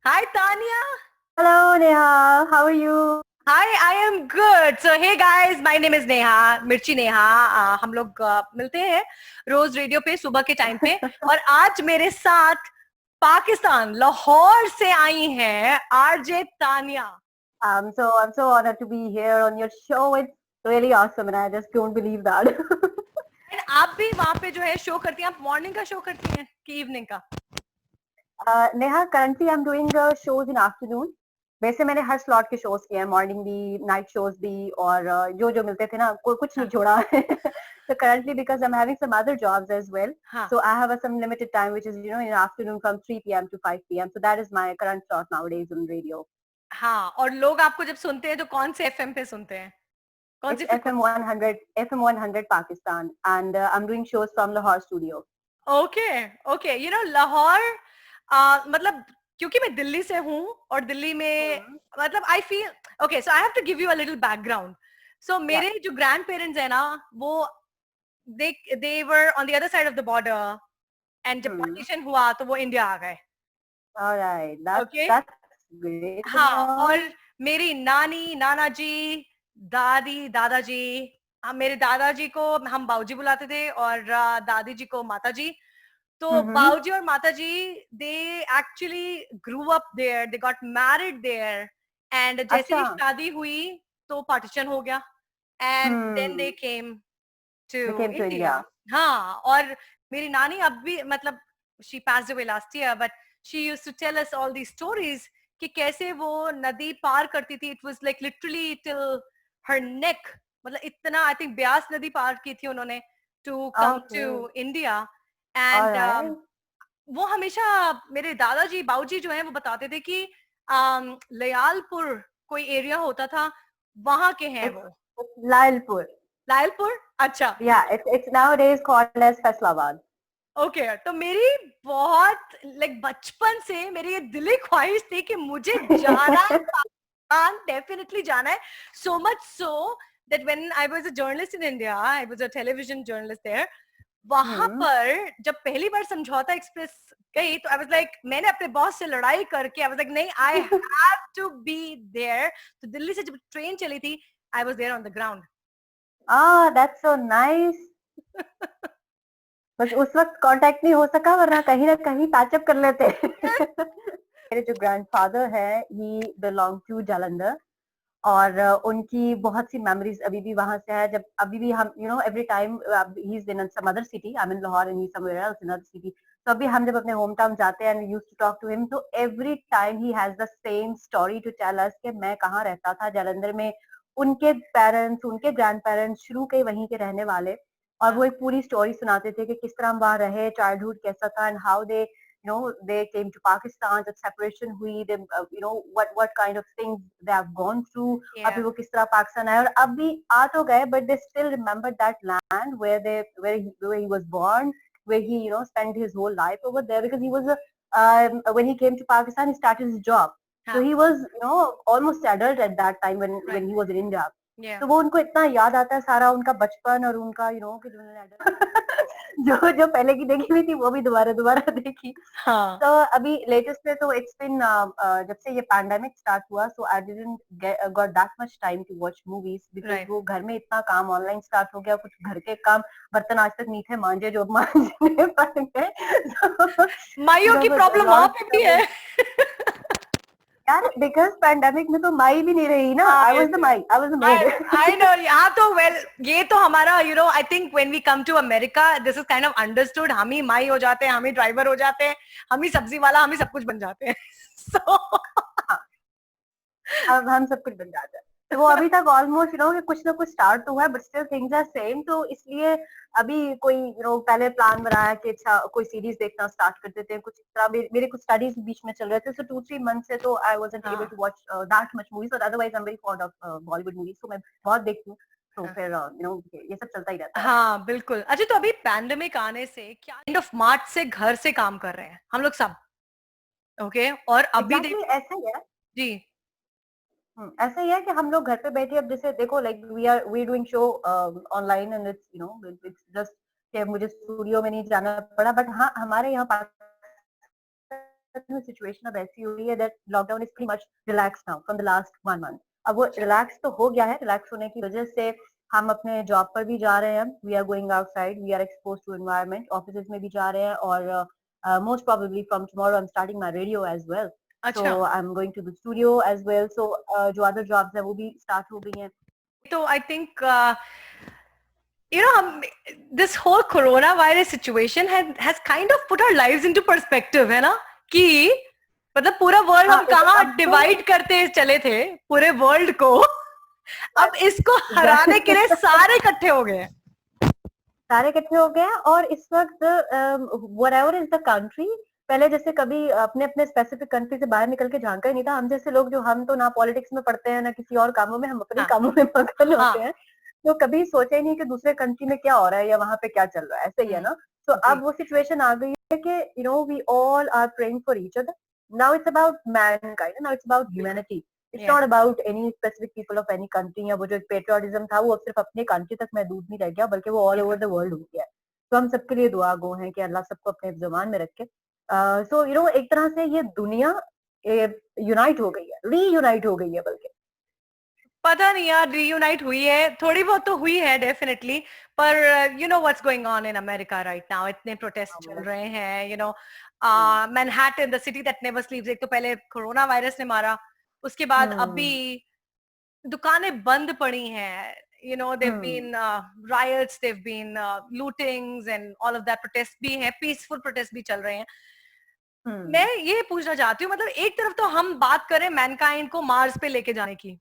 Hi Tanya. Hello, Neha. How are you? Hi, I am good. So hey guys, my name is Neha, मिर्ची नेहा। हम लोग मिलते हैं रोज radio पे सुबह के टाइम पे। और आज मेरे साथ पाकिस्तान लाहौर से आई हैं RJ Tania. I'm so honored to be here on your show. It's really awesome, and I just don't believe that. And आप भी वहां पे जो है शो करती हैं। आप मॉर्निंग का शो करती हैं कि इवनिंग का? Neha, currently I'm doing shows in afternoon. वैसे मैंने हर स्लॉट के शोज किए हैं, मॉर्निंग भी, नाइट शोज भी, और जो जो मिलते थे ना, कोई कुछ नहीं हाँ छोड़ा है. So currently, because I'm having some other jobs as well, हाँ so I have some limited time, which is in the afternoon from 3 p.m. to 5 p.m. So that is my current slot nowadays on radio. हाँ। और लोग आपको जब सुनते हैं तो कौन से एफएम पे सुनते हैं? कौन सी It's FM frequency? 100, FM 100 Pakistan, and I'm doing shows from Lahore studio. Okay okay, Lahore मतलब क्योंकि मैं दिल्ली से हूँ और दिल्ली में Hmm. मतलब I feel okay. So I have to give you a little background. So Yeah. मेरे जो ग्रैंड पेरेंट्स है ना, वो they they were on the other side of the border. And जब Hmm. पार्टीशन हुआ तो वो इंडिया आ गए। All right. That's okay. that's great to हाँ, और know. मेरी नानी नाना जी दादी दादाजी, मेरे दादाजी को हम बाऊजी बुलाते थे और दादी जी को माता जी। तो Mm-hmm. बाऊजी और माताजी they actually grew up there, they got married there. And जैसे अच्छा. ही शादी हुई तो पार्टीशन हो गया and then they Hmm. Came They to came to India. India. हाँ, और मेरी नानी अब भी मतलब she passed away last year, but she used to tell us all the stories कि कैसे वो नदी पार करती थी। It was like literally till her neck. मतलब इतना आई थिंक ब्यास नदी पार की थी उन्होंने to come Okay. To India. All and right. वो हमेशा मेरे दादाजी बाबूजी जो हैं वो बताते थे कि लयालपुर कोई एरिया होता था, वहां के हैं It's वो। it's Lalpur. लायलपुर, अच्छा। Yeah. It's nowadays called as Faisalabad. Okay, तो मेरी बहुत लाइक बचपन से मेरी ये दिली ख्वाहिश थी कि मुझे जाना है पाकिस्तान, डेफिनेटली जाना है। So much so that when I was a journalist in India, I was a television journalist there. वहां Hmm. पर जब पहली बार समझौता एक्सप्रेस गई तो आई वाज लाइक, मैंने अपने बॉस से लड़ाई करके आई वाज लाइक नहीं, I have to be there. तो दिल्ली से जब ट्रेन चली थी, I was there on the ground. Ah, that's so nice. बस उस वक्त कांटेक्ट नहीं हो सका, वरना कहीं ना कहीं पैचअप कर लेते. मेरे जो ग्रैंडफादर है, ही बिलोंग टू जालंधर, और उनकी बहुत सी मेमोरीज अभी भी वहां से है. जब अभी भी हम every time he is in some other city, I am in Lahore and he somewhere else in other city. तो अभी हम जब अपने होम टाउन जाते हैं and used to talk to him, तो every time he has the same story to tell us कि मैं कहाँ रहता था जालंधर में. उनके पेरेंट्स, उनके ग्रैंड पेरेंट्स शुरू के वहीं के रहने वाले, और वो एक पूरी स्टोरी सुनाते थे कि किस तरह हम वहाँ रहे, चाइल्डहुड कैसा था, and how they they came to Pakistan, जब separation हुई, they what kind of things they have gone through. अभी या वो किस तरह पाकिस्तान आए, और अभी आ तो गए, but they still remember that land where he was born, where he spent his whole life over there, because he was when he came to Pakistan, he started his job. So हाँ, he was almost adult at that time when right, he was in India. या तो वो उनको इतना याद आता है सारा उनका बचपन, और उनका कि जो उन्होंने जो जो पहले की देखी हुई थी वो भी दोबारा दोबारा देखी. हाँ, तो अभी लेटेस्ट में तो इट्स बिन जब से ये पैंडेमिक स्टार्ट हुआ, so I didn't got that much time to watch movies, because right. वो घर में इतना काम ऑनलाइन स्टार्ट हो गया, कुछ घर के काम, बर्तन आज तक नहीं थे मांजे जो अब मांजने पड़ गए. माइयों की प्रॉब्लम वहां पे भी है। यार बिकॉज पैंडेमिक में तो माई भी नहीं रही ना. हाँ, आई ये वाज द तो है। My, I was the I made. I know. यहाँ तो वेल, ये तो हमारा I think when we come to America this is kind of understood. हम ही माई हो जाते हैं, हम ही ड्राइवर हो जाते हैं, हम ही सब्जी वाला, हम ही सब कुछ बन जाते हैं। सो अब हम सब कुछ बन जाता है. तो वो अभी तक ऑलमोस्ट कि कुछ ना कुछ स्टार्ट तो हुआ है, but still things are same. तो इसलिए अभी कोई पहले प्लान बनाया कि अच्छा कोई सीरीज देखना स्टार्ट कर देते हैं, कुछ इस तरह. मेरे कुछ स्टडीज बीच में चल रहे थे, सो 2-3 मंथ से तो आई वाजंट एबल हाँ, to watch that much movies, और otherwise I am very fond of Bollywood movies, तो मैं बहुत देखती हूँ. तो हाँ, फिर ये सब चलता ही रहता है. हाँ, बिल्कुल। अच्छा, तो अभी पैंडेमिक आने से क्या एंड ऑफ मार्च से घर से काम कर रहे हैं हम लोग सब। ओके, और अभी एग्जैक्टली देखो ऐसा ही है. जी। ऐसा ही है कि हम लोग घर पे बैठे, अब जैसे देखो, like we doing show online, and it's it's just कि मुझे स्टूडियो में नहीं जाना पड़ा. बट हाँ, हमारे यहाँ पाकिस्तान में सिचुएशन अब ऐसी हुई है that lockdown is pretty much relax now from the last 1 month. अब वो अच्छा। रिलैक्स तो हो गया है, रिलैक्स होने की वजह से हम अपने जॉब पर भी जा रहे हैं, we are going outside, we are expose to environment, office में भी जा रहे हैं, और most probably from tomorrow I'm starting my radio as well. So अच्छा, I'm going to the studio as well. So जो other jobs है वो भी start हो गई हैं। तो आई थिंक हम this whole coronavirus situation has kind of put our lives into perspective, है ना, कि मतलब पूरा वर्ल्ड हाँ हम कहाँ अब तो डिवाइड करते चले थे पूरे वर्ल्ड को, अब इसको हराने के लिए सारे इकट्ठे हो गए। सारे इकट्ठे हो गए हैं, और इस वक्त व्हाटएवर इज द कंट्री, पहले जैसे कभी अपने अपने स्पेसिफिक कंट्री से बाहर निकल के झांका ही नहीं था। हम जैसे लोग जो, हम तो ना पॉलिटिक्स में पढ़ते हैं ना किसी और कामों में, हम अपने हाँ, कामों में मगन हाँ, होते हैं, तो कभी सोचा ही नहीं कि दूसरे कंट्री में क्या हो रहा है या वहां पे क्या चल रहा है, ऐसे ही है ना। तो जी, अब वो सिचुएशन आ गई है कि we all are praying for each other. Now it's about mankind, now it's about humanity, it's yeah. Not about any specific people of any country. या वो जो पेट्रियोटिज्म था वो अब सिर्फ अपने कंट्री तक महदूद नहीं रह गया, बल्कि वो ऑल ओवर द वर्ल्ड हो गया है। तो हम सबके लिए दुआ गो हैं कि अल्लाह सबको अपने ज़ुबान में रखे। सो एक तरह से ये दुनिया यूनाइट हो गई है, रीयूनाइट हो गई है बल्कि। पता नहीं यार, रीयूनाइट हुई है, थोड़ी बहुत तो हुई है डेफिनेटली, पर you know what's going on in America right now, इतने प्रोटेस्ट चल रहे हैं, Manhattan the city that never स्लीप्स, एक तो पहले कोरोना वायरस ने मारा, उसके बाद अभी हम्म दुकानें बंद पड़ी हैं, they've hmm been riots, they've been lootings and all of that, protest भी हैं, पीसफुल प्रोटेस्ट भी चल रहे हैं। मैं हम्म ये पूछना चाहती हूँ, मतलब एक तरफ तो हम बात करें मैनकाइंड को मार्स पे लेके जाने की,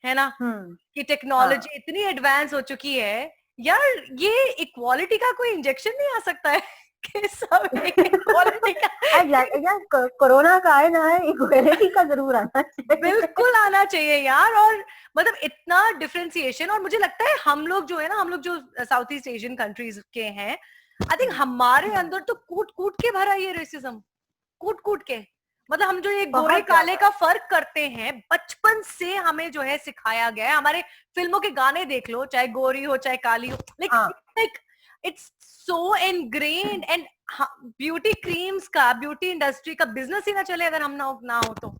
है ना, हम्म कि हाँ टेक्नोलॉजी इतनी एडवांस हो चुकी है, यार ये इक्वालिटी का कोई इंजेक्शन नहीं आ सकता है कि सब इक्वालिटी का यार कोरोना का आए ना आए, इक्वालिटी का जरूर आना चाहिए। बिल्कुल आना चाहिए यार, और मतलब इतना डिफरेंशिएशन, और मुझे लगता है हम लोग जो है ना, हम लोग जो साउथ ईस्ट एशियन कंट्रीज के हैं, आई थिंक हमारे हम्म, अंदर तो कूट कूट के भरा ये रेसिज्म, कूट कूट के, मतलब हम जो ये गोरे बहुत काले ज्यादा। का फर्क करते हैं, बचपन से हमें जो है सिखाया गया है, हमारे फिल्मों के गाने देख लो, चाहे गोरी हो चाहे काली हो, like it's so ingrained, and beauty creams का, ब्यूटी इंडस्ट्री का बिजनेस ही ना चले अगर हम ना हो तो।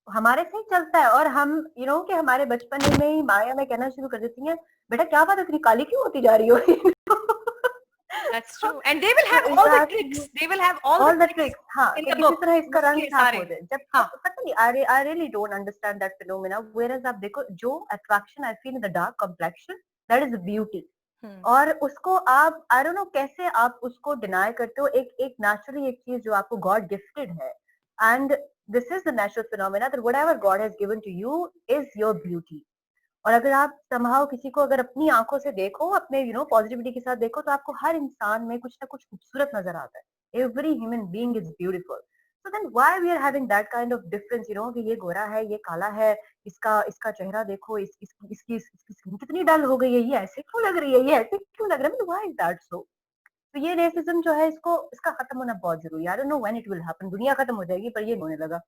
हमारे से ही चलता है, और हम कि हमारे बचपन में ही माया में कहना शुरू कर देती हैं, बेटा क्या बात है इतनी काली क्यों होती जा रही हो। That's true. And they will तो have you all the have to tricks. They will have all the all the tricks tricks, हाँ, in कि the किसी book. तरह इसका रंग नुस्खे साफ हो सारे। जाए। जब हाँ, पता नहीं, I really don't understand that phenomena, whereas आप देखो जो attraction I feel in the dark complexion, that is beauty. Hmm, और उसको आप, आई डोंट नो कैसे आप उसको डिनाई करते हो, एक एक नेचुरली एक चीज जो आपको गॉड गिफ्टेड है, and this is the natural phenomena that whatever God has given to you is your beauty. और अगर आप समहाउ किसी को अगर अपनी आंखों से देखो, अपने पॉजिटिविटी के साथ देखो, तो आपको हर इंसान में कुछ ना कुछ खूबसूरत नजर आता है। Every human being is beautiful. So then why we are having that kind of difference, कि ये गोरा है, ये काला है, इसका इसका चेहरा देखो, इसकी स्किन कितनी डल हो गई है, ये ऐसे क्यों लग रही है, ये ऐसे क्यों लग रहा है, व्हाई इज दैट सो। तो ये रेसिज्म जो है, इसका खत्म होना बहुत जरूरी है। I don't know when it will happen, दुनिया खत्म हो जाएगी पर ये होने लगा।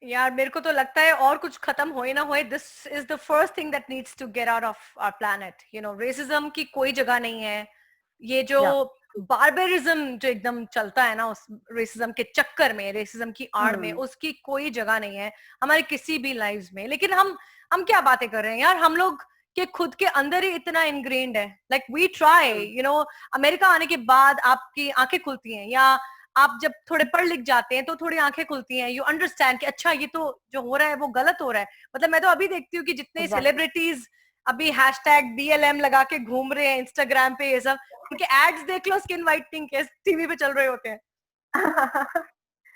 यार मेरे को तो लगता है और कुछ खत्म होए ना होए, this is the first thing that needs to get out of our planet. Racism की कोई जगह नहीं है, ये जो या बार्बरिज्म जो एकदम चलता है ना, उस रेसिज्म के चक्कर में, रेसिज्म की आड़ में, हम्म उसकी कोई जगह नहीं है हमारे किसी भी लाइव्स में। लेकिन हम क्या बातें कर रहे हैं यार, हम लोग के खुद के अंदर ही इतना इनग्रेन्ड है, लाइक वी ट्राई, अमेरिका आने के बाद आपकी आंखें खुलती हैं, या आप जब थोड़े पढ़ लिख जाते हैं तो थोड़ी आंखें खुलती हैं, यू अंडरस्टैंड कि अच्छा ये तो जो हो रहा है वो गलत हो रहा है। मतलब मैं तो अभी देखती हूँ कि जितने एग्जैक्टली। सेलिब्रिटीज अभी हैशटैग BLM लगा के घूम रहे हैं इंस्टाग्राम पे, ये सब उनके एड्स देख लो, स्किन वाइटनिंग के टीवी पे चल रहे होते हैं।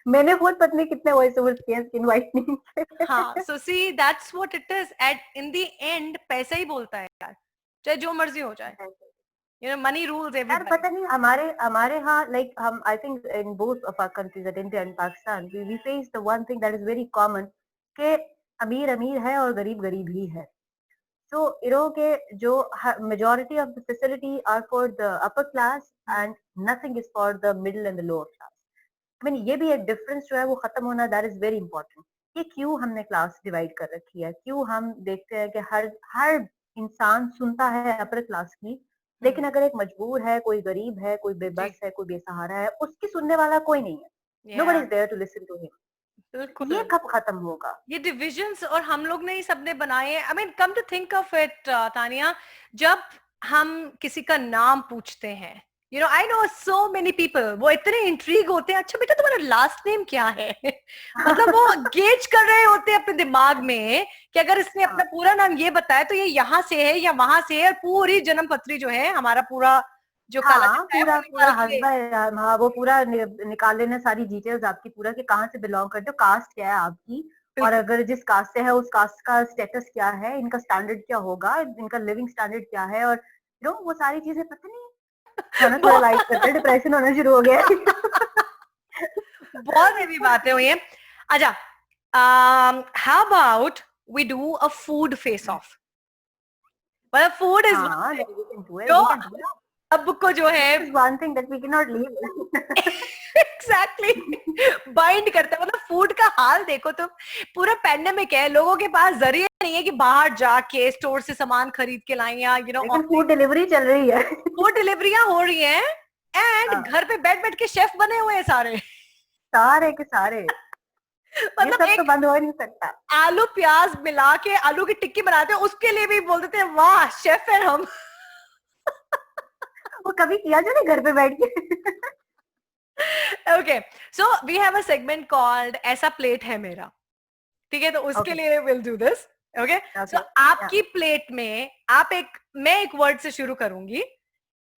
मैंने खुद पत्नी कितने वॉइस ओवर किए हैं स्किन वाइटनिंग पे। हाँ, so see that's what it is, at in the end पैसा ही बोलता है यार, चाहे जो मर्जी हो जाए, मनी रूल्स यार एवरीबॉडी। पता नहीं, हमारे हमारे यहाँ लाइक हम, I think in both of our countries at India and Pakistan, we face the one thing that is very common, कि अमीर अमीर है और गरीब गरीब ही है। So के जो majority of the facility are for the upper class and nothing is for the middle and the lower class. I mean ये भी एक difference जो है वो खत्म होना, that is very important। कि क्यों हमने क्लास डिवाइड कर रखी है, क्यों हम देखते हैं कि हर हर इंसान सुनता है अपर क्लास की, लेकिन अगर एक मजबूर है, कोई गरीब है, कोई जी, बेबस है, कोई बेसहारा है, उसकी सुनने वाला कोई नहीं है। Nobody Yeah, is there to listen to him. बिल्कुल. ये कब खत्म होगा? ये डिविजन्स और हम लोग ने ही सबने बनाए. I mean come to think of it Tania, जब हम किसी का नाम पूछते हैं, you know, I know so many people, वो इतने इंट्रीग होते हैं, अच्छा बेटा तुम्हारा लास्ट नेम क्या है? मतलब वो गेज कर रहे होते हैं अपने दिमाग में कि अगर इसने अपना पूरा नाम ये बताया तो ये यहाँ से है या वहां से है, और पूरी जन्म पत्री जो है हमारा पूरा जो काला हाँ, चिट्ठा है पूरा वो पूरा निकाल के. हस्बैंड, हाँ वो पूरा निकाल लेना सारी डिटेल्स आपकी, पूरा कि कहाँ से बिलोंग करते हो, कास्ट क्या है आपकी, और बिल्कुल. अगर जिस कास्ट से है उस कास्ट का स्टेटस क्या है, इनका स्टैंडर्ड क्या होगा, इनका लिविंग स्टैंडर्ड क्या है, और वो सारी चीजें पता नहीं. अचानक थोड़ा लाइट करते हैं, डिप्रेशन होना शुरू हो गया है. बहुत हेवी बातें हुई हैं. अच्छा, how about we do a food face off. मतलब फूड इज हाँ, we can do it, जो we can do it. सबको जो है This is one thing that we cannot leave. Exactly bind करता है. मतलब फूड का हाल देखो तुम, पूरा पैंडेमिक है, लोगों के पास जरिए नहीं है कि बाहर जाके स्टोर से सामान खरीद के लाएं, या यू नो लेकिन फूड डिलीवरी चल रही है. फूड डिलीवरियां हो रही हैं, एंड हाँ, घर पे बैठ बैठ के शेफ बने हुए हैं सारे. सारे के सारे. ये मतलब सब तो एक बंद हो ही नहीं सकता. आलू प्याज मिला के आलू की टिक्की बनाते हैं, उसके लिए भी बोल देते हैं वाह शेफ है हम. वो कभी किया जो नहीं घर पे बैठ के. Okay, so we have a segment called ऐसा प्लेट है मेरा. ठीक है, तो उसके Okay. लिए will do this. Okay, so Okay. आपकी प्लेट में मैं एक वर्ड से शुरू करूंगी,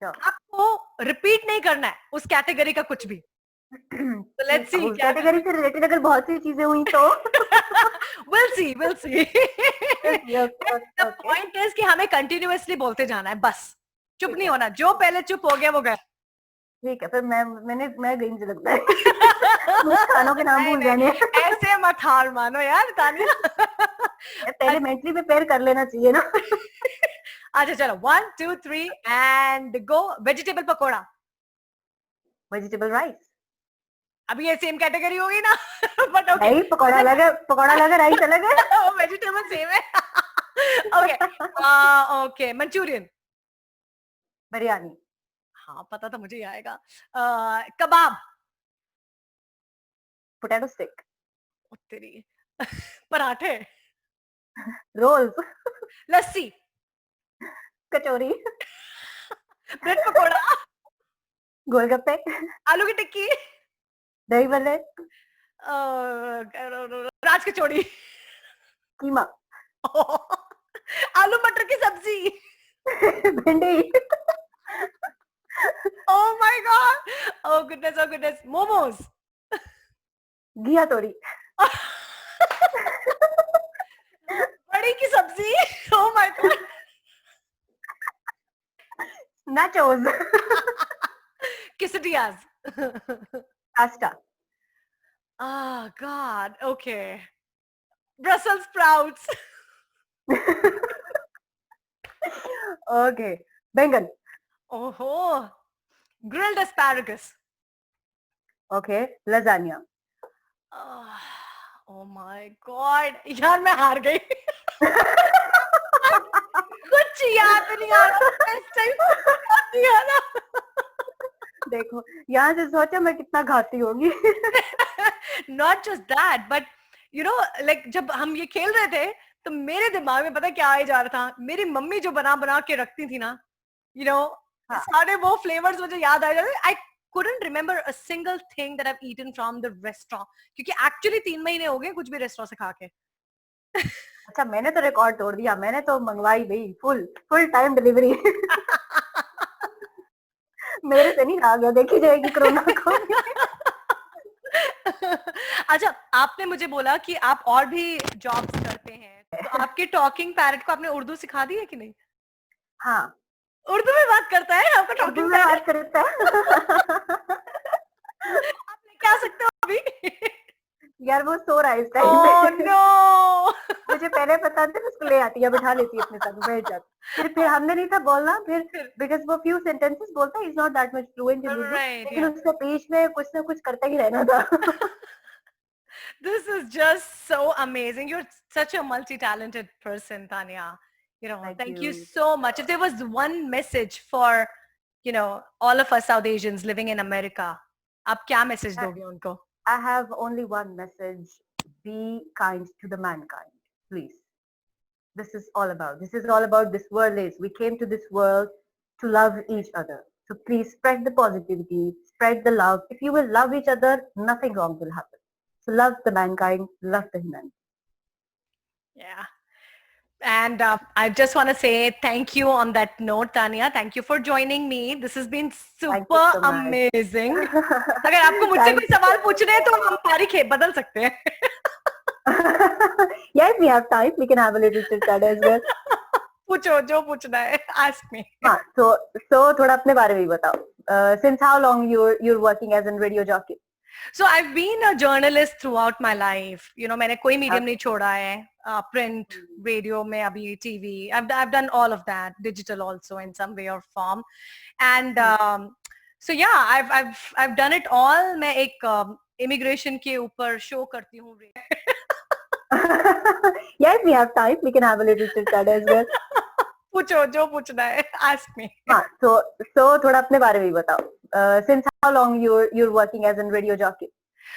Sure. आपको रिपीट नहीं करना है उस कैटेगरी का कुछ भी. तो लेट्स सी उस क्या कैटेगरी से रिलेटेड अगर बहुत सी चीजें हुई तो. Will see. Yes, the okay. Point is कि हमें कंटिन्यूअसली बोलते जाना है, बस चुप ठीक नहीं है. होना. जो पहले चुप हो गया वो गया. ठीक है, फिर मैं गई, मुझे लगता है. मुझे खानों के नाम नहीं भूल नहीं, जाने हैं. ऐसे मत हार मानो यार तानिया. पहले मेंटली प्रिपेयर कर लेना चाहिए ना. अच्छा चलो, 1 2 3 and go. Vegetable pakora. Vegetable rice. अभी ये सेम कैटेगरी होगी ना. बट ओके, नहीं, पकौड़ा अलग है, राइस अलग है. वेजिटेबल सेम है. Okay, okay, Manchurian. बिरयानी. हाँ पता था मुझे ही आएगा. कबाब. Potato stick. ओ तेरी. पराठे. रोल्स. लस्सी. कचौरी. ब्रेड पकोड़ा. गोलगप्पे. आलू की टिक्की. दही भल्ले. राज कचौड़ी. कीमा. आलू मटर की सब्जी. भिंडी. Oh my god. Oh goodness. Momos. घिया तोरी. बड़ी की सब्जी. Oh my god. Nachos. Quesadillas. Pasta. Oh god. Okay. Brussels sprouts. Okay. बैंगन. Oh. Grilled asparagus. Okay. Lasagne. Oh my god. यार मैं हार गई. कुछ याद नहीं आ रहा. इस टाइम नहीं आ रहा. देखो, यहाँ से सोचा मैं कितना घाती होगी. Not just that, but you know, like जब हम ये खेल रहे थे तो मेरे दिमाग में पता क्या आए जा रहा था, मेरी मम्मी जो बना बना के रखती थी ना, you know, हाँ. सारे वो फ्लेवर्स मुझे याद आ जा रहे. I couldn't remember a single thing that I've eaten from the restaurant, क्योंकि एक्चुअली 3 महीने हो गए कुछ भी रेस्टोरेंट से खा के. अच्छा, मैंने तो रिकॉर्ड तोड़ दिया, मैंने तो मंगवाई भाई फुल टाइम डिलीवरी. मेरे से नहीं आ गया, देखी जाएगी कोरोना को. अच्छा, आपने मुझे बोला कि आप और भी जॉब्स करते हैं, तो आपके टॉकिंग पैरट को आपने उर्दू सिखा दी है कि नहीं? हाँ, उर्दू में बात करता है आपका उर्दू टॉकिंग में पैरट? बात करता है. आप लेके आ सकते हो अभी? यार वो सो रहा है इस टाइम ओह पे. नो. मुझे पहले पता था, उसको ले आती है, बिठा लेती है अपने साथ, बैठ जाती. फिर हमने नहीं था बोलना, फिर बिकॉज वो फ्यू सेंटेंसेस बोलता है, is not that much fluent in Urdu, Right, लेकिन yeah. उसको बीच में कुछ ना कुछ करता ही रहना था. This is just so amazing. You're such a multi-talented person, Tanya. You know, thank you so much. If there was one message for, you know, all of us South Asians living in America, आप क्या message दोगे उनको? I have only one message. Be kind to the mankind, please. This is all about. This is all about this world is. We came to this world to love each other. So please spread the positivity, spread the love. If you will love each other, nothing wrong will happen. So love the mankind, love the humanity. Yeah. And I just want to say thank you on that note, Tanya. Thank you for joining me. This has been Thank you super so much. amazing. अगर आपको मुझसे Thank कोई सवाल पूछने हैं तो हम तारीख बदल सकते हैं. Yeah, if we have time, we can have a little chit chat as well. पूछो जो पूछना है. Ask me. हाँ, so थोड़ा अपने बारे में भी बताओ. Since how long you're working as a radio jockey? So I've been a journalist throughout my life. You know, मैंने कोई medium नहीं छोड़ा है. Print, radio में अभी TV. I've done all of that. Digital also in some way or form. And so yeah, I've done it all. मैं एक immigration के ऊपर show करती हूँ. Yeah, if we have time, we can have a little chit chat as well. पूछो जो पूछना है. Ask me. हाँ, so थोड़ा अपने बारे में भी बताओ. Since how long you're working as a radio jockey?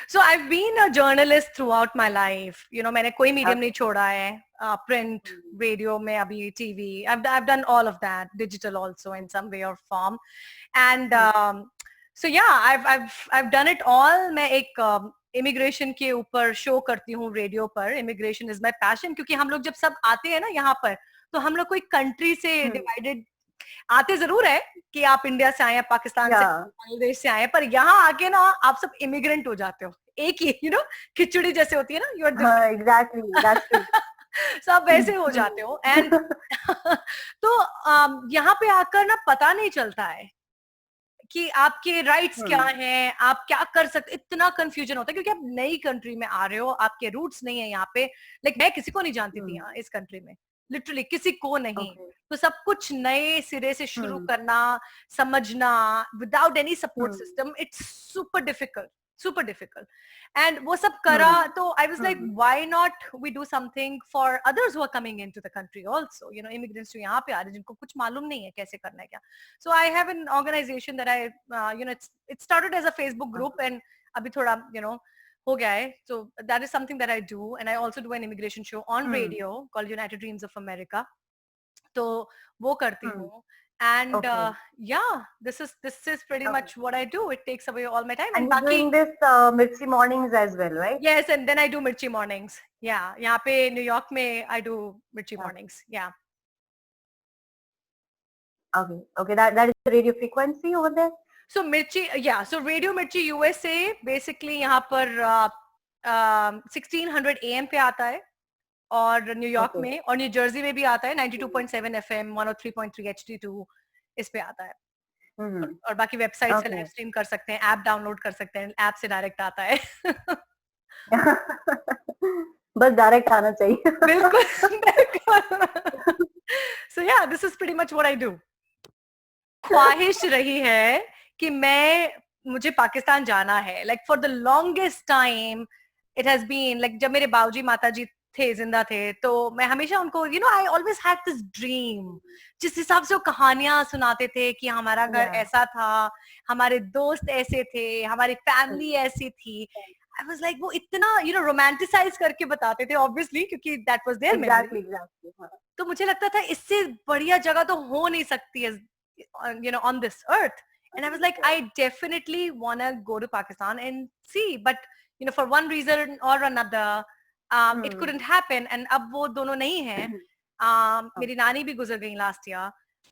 So I've been a journalist throughout my life. You know, मैंने कोई medium नहीं छोड़ा है. Print, radio में अभी TV. I've done all of that. Digital also in some way or form. And so yeah, I've done it all. मैं एक immigration के ऊपर show करती हूँ radio पर. Immigration is my passion क्योंकि हम लोग जब सब आते हैं ना यहाँ पर तो हम लोग कोई country से divided आते जरूर है कि आप इंडिया से आए हैं, पाकिस्तान से, बांग्लादेश से आए हैं, पर यहाँ आके ना आप सब इमिग्रेंट हो जाते हो. एक ही यू नो खिचड़ी जैसे होती है ना, you are exactly that's true. सब वैसे हो जाते हो. एंड तो यहाँ पे आकर ना पता नहीं चलता है कि आपके राइट्स क्या हैं, आप क्या कर सकते. इतना कंफ्यूजन होता है क्योंकि आप नई कंट्री में आ रहे हो, आपके रूट्स नहीं है यहाँ पे. लाइक मैं किसी को नहीं जानती थी यहाँ इस कंट्री में, लिटरली किसी को नहीं. तो सब कुछ नए सिरे से शुरू करना, समझना without any support system, it's super difficult. And वो सब करा तो I was like why not we do something for others who are coming into the country also, you know immigrants जो यहाँ पे आ रहे हैं जिनको कुछ मालूम नहीं है कैसे करना है क्या. So I have an organisation that I you know it started as a Facebook group and अभी थोड़ा यू नो हो गया है. So that is something that I do, and I also do an immigration show on radio called United Dreams of America. तो वो करती हूँ. And yeah, this is pretty much what I do. It takes away all my time. And you're doing this Mirchi mornings as well, right? Yes, and then I do Mirchi mornings. Yeah, यहाँ पे New York में I do Mirchi mornings. Yeah. Okay, that is the radio frequency over there. So Mirchi, yeah, so Radio Mirchi USA basically यहाँ पर 1600 AM पे आता है, और New York में और न्यू जर्सी में भी आता है 92.7 FM, 103.3 HD2 इस पे आता है. और बाकी वेबसाइट से लाइव स्ट्रीम कर सकते हैं, ऐप डाउनलोड कर सकते हैं, ऐप से डायरेक्ट आता है. बस डायरेक्ट आना चाहिए. बिल्कुल. So yeah, this is pretty much what I do. ख्वाहिश रही है कि मुझे पाकिस्तान जाना है. Like for the longest time it has been like जब मेरे बाबूजी माताजी थे, जिंदा थे, तो मैं हमेशा उनको you know I always had this dream. जिस हिसाब से वो कहानियां सुनाते थे कि हमारा घर ऐसा था, हमारे दोस्त ऐसे थे, हमारी फैमिली ऐसी थी. आई वाज लाइक वो इतना यू नो रोमांटिसाइज करके बताते थे ऑब्वियसली क्योंकि दैट वाज देयर मेमोरी. तो मुझे लगता था इससे बढ़िया जगह तो हो नहीं सकती है you know on this earth. And I was like, I definitely want to go to Pakistan and see, but you know for one reason or another it couldn't happen. And अब वो दोनों नहीं हैं. मेरी नानी भी गुजर गई last year,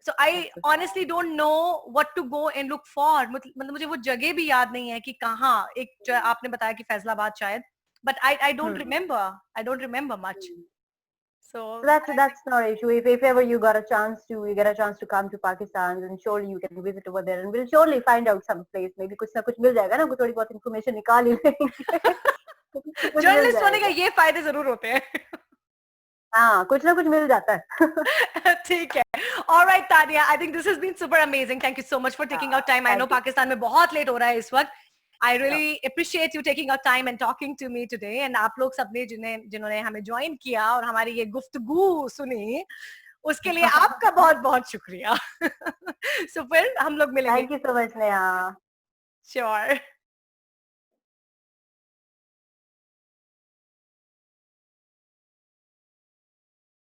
so I honestly don't know what to go and look for. मतलब मुझे वो जगह भी याद नहीं है कि कहाँ. एक आपने बताया कि फैसलाबाद शायद, but I don't remember much. So that's no issue. If ever you get a chance to come to Pakistan, then surely you can visit over there, and we'll surely find out some place. Maybe कुछ ना कुछ मिल जाएगा ना, कुछ थोड़ी बहुत information निकाल ही लेंगे. जर्नलिस्ट होने का ये फायदे जरूर होते हैं. हाँ, कुछ ना कुछ मिल जाता है. ठीक है. All right, Tanya, I think this has been super amazing. Thank you so much for taking out time. I know Pakistan में बहुत लेट हो रहा है इस वक्त. I really appreciate you taking out time and talking to me today. And आप लोग सबने जिन्होंने हमें ज्वाइन किया और हमारी ये गुफ्तगू सुनी, उसके लिए आपका बहुत बहुत शुक्रिया. So फिर हम लोग मिलेंगे. Thank you so much, Neha. Sure.